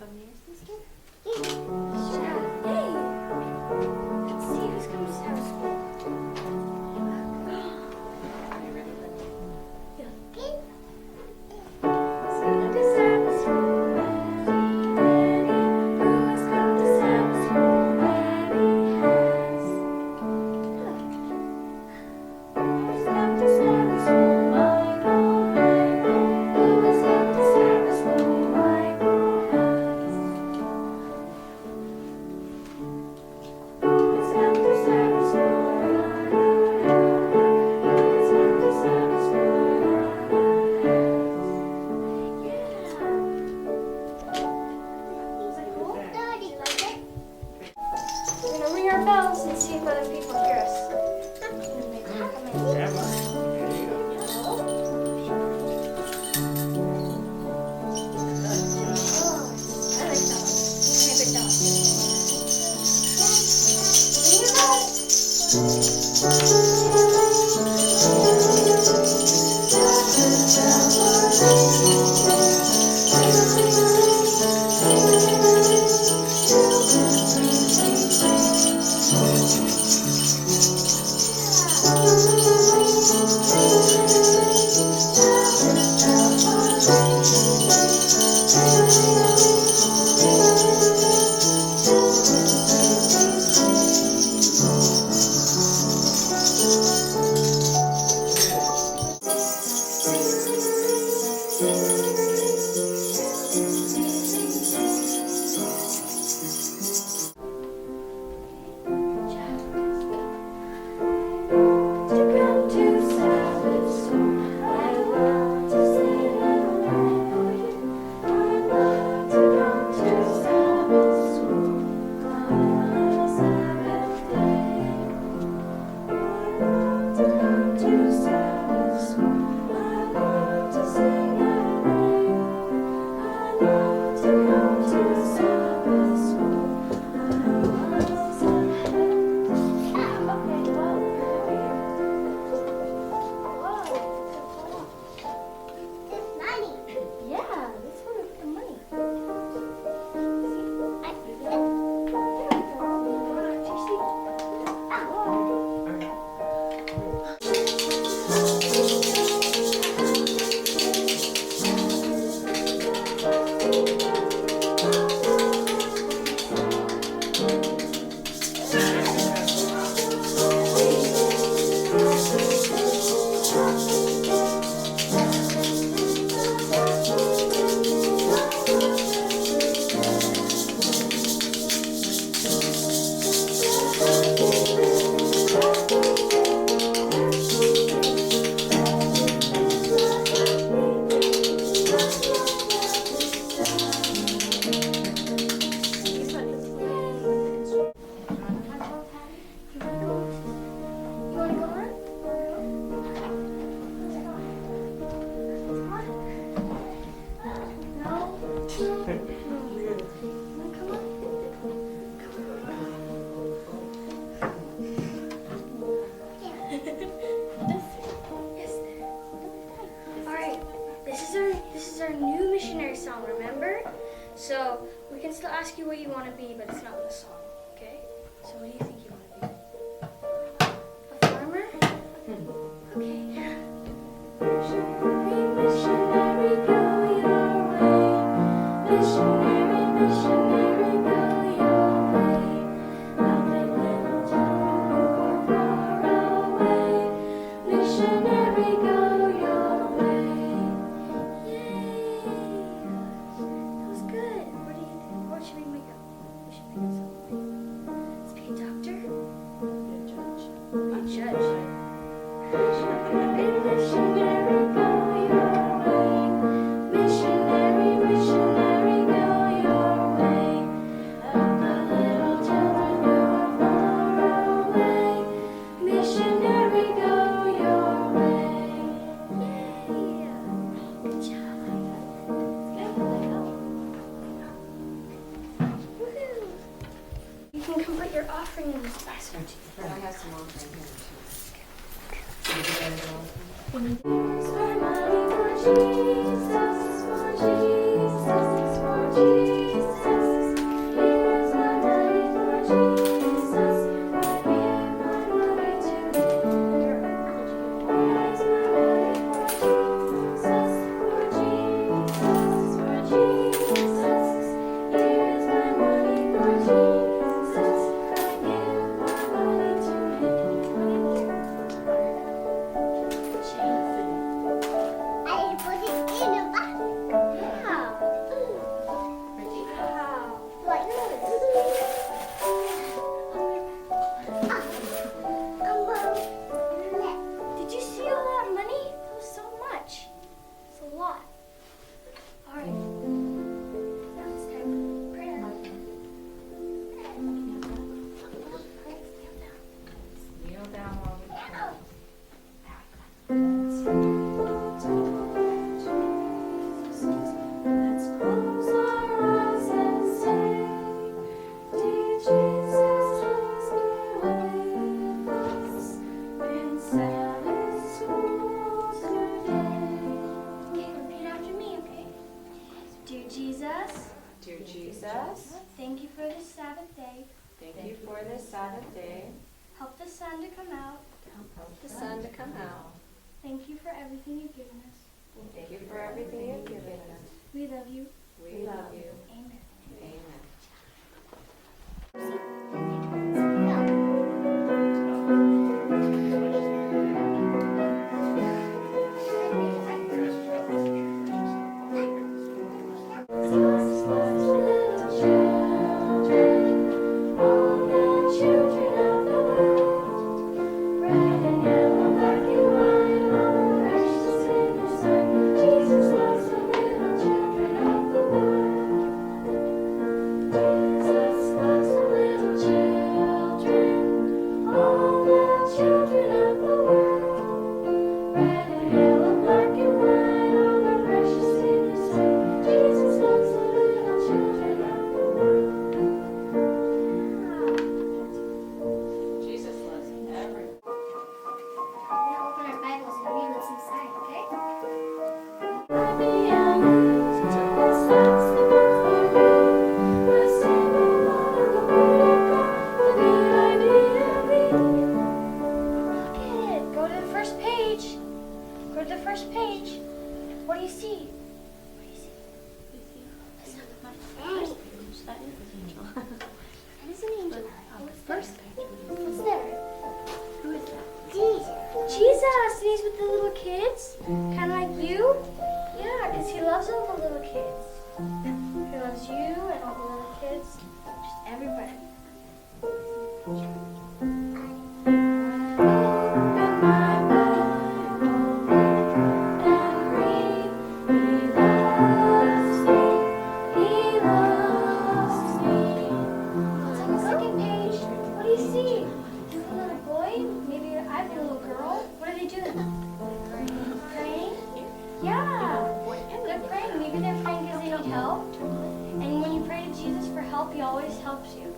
come here, sister? Sure. Hey! Let's see who's coming to Sabbath school. Are you ready, honey? Come to Sabbath school, Mary. Who has come to Sabbath school? Mary has. Who's come to Sabbath school? Michael, Michael. Who has come to Sabbath school? Michael has. Who's come to Sabbath school? Who's come to Sabbath school? We're gonna ring our bells and see if other people hear us. And they come in. There you go. Oh, I like that one. I like that one. Ring your to come to Sabbath school. I love to sing and learn for you. I love to come to Sabbath school on a Sabbath day. I love to come to Sabbath school. I love to sing and learn. I love to come to Sabbath school. I love Sabbath. Okay, well, yeah, that's where we put money. Alright, this is our new missionary song, remember? So we can still ask you what you want to be, but it's not in the song, okay? So what do you think you want to be? A farmer? Okay. Missionary, missionary, go your way. Missionary, missionary, go your way. Helping little children who are far away. Missionary, go your way. Yay! That was good. What do you think? What should we make up? We should make up something. Let's be a doctor. Be a judge. A judge. Missionary, go your way. Missionary, missionary, go your way. Help the little children who are far away. Missionary, go your way. Yay! Good job. Woohoo! You can come put your offering in this basket. I have some on here too. Did you get it all? It's for money for Jesus, it's for Jesus, it's for Jesus. Jesus, thank you for this Sabbath day. thank you for this Sabbath day. Help the sun to come out. Help the sun to come out. Thank you for everything you've given us. Thank you for everything you've given us. We love you. We love you. Amen. Amen. Jesus loves everyone. We're gonna open our Bibles and read what's inside, okay? Look at it. Go to the first page. Go to the first page. What do you see? What do you see? That is an angel. What's there? What's there? Who is that? Jesus, and he's with the little kids, kind of like you. Yeah, because he loves all the little kids. He loves you and all the little kids, just everybody. What's on the second page? What do you see? A little boy? Maybe I'm a little girl. What are they doing? Praying? Yeah. They're praying. Maybe they're praying because they need help. And when you pray to Jesus for help, he always helps you.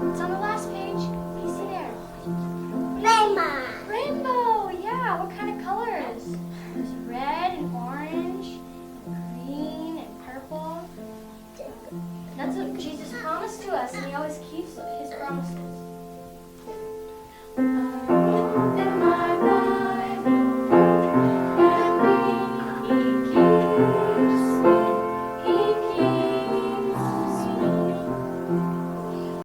What's on the last page? What do you see there? Rainbow, yeah. What kind of colors? There's red and orange, and green and purple. That's what Jesus promised to us, and he always keeps his promises.